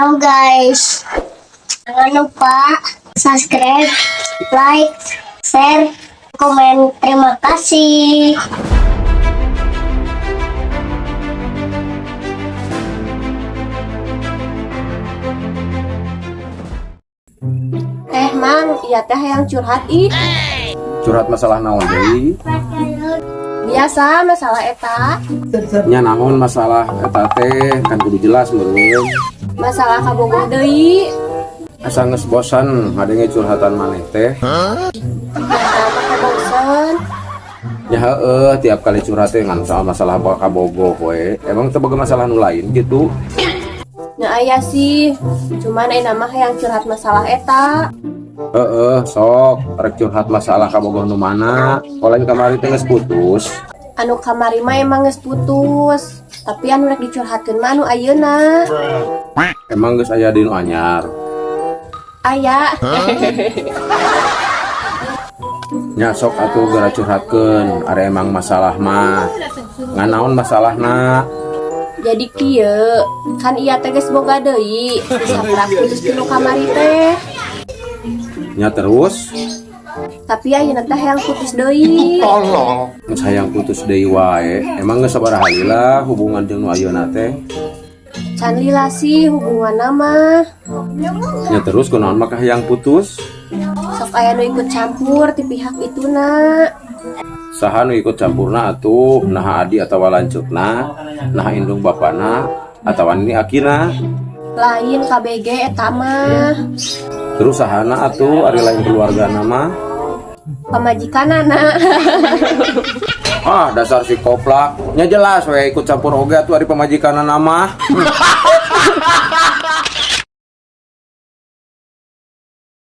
Halo guys, jangan lupa subscribe, like, share, komen. Terima kasih. Mang, iya teh yang curhat ih. Curhat masalah naon deui? Biasa masalah eta. Nya naon masalah eta teh kan kudu jelas meureun. Masalah kabogoh deui. Asa geus bosan ngadenge curhatan maneh teh. Eta mah bosen. Ya heueuh tiap kali curhat teh ngan soal masalah kabogoh we. Emang teu boga masalah nu lain gitu. Nah aya sih, cuman ayeuna mah yang curhat masalah eta. Sok rek curhat masalah kabogoh nu mana? Olain kamari teh geus putus. Anu kamari mah emang geus putus, tapi anu rek dicurhatkeun mah anu ayeuna. Emang geus aya di nu anyar. Aya. Nya sok atuh gara curhatkeun, are emang masalah mah. Ngan naon masalahna? Jadi kieu, kan iya teh geus boga deui, bisa putus dulu kamari teh. Nya terus Tapi ayeuna teh yang putus deui. geus hayang putus deui wae. Emang geus sabaraha lila hubungan jeung nu ayeuna teh? Can lila sih hubunganna mah. Ya terus kunaon mah hayang putus? Sok aya nu ikut campur ti pihak ituna. Saha nu ikut campurna atuh? Naha adi atawa lanceukna? Naha indung bapana atawa ini akina? Lain KBG eta mah. Terus sahana atuh ari lain keluargana mah? Pamajikanana. Ah, dasar si koplak. Nya jelas we ikut campur oge atuh ari pamajikanana mah.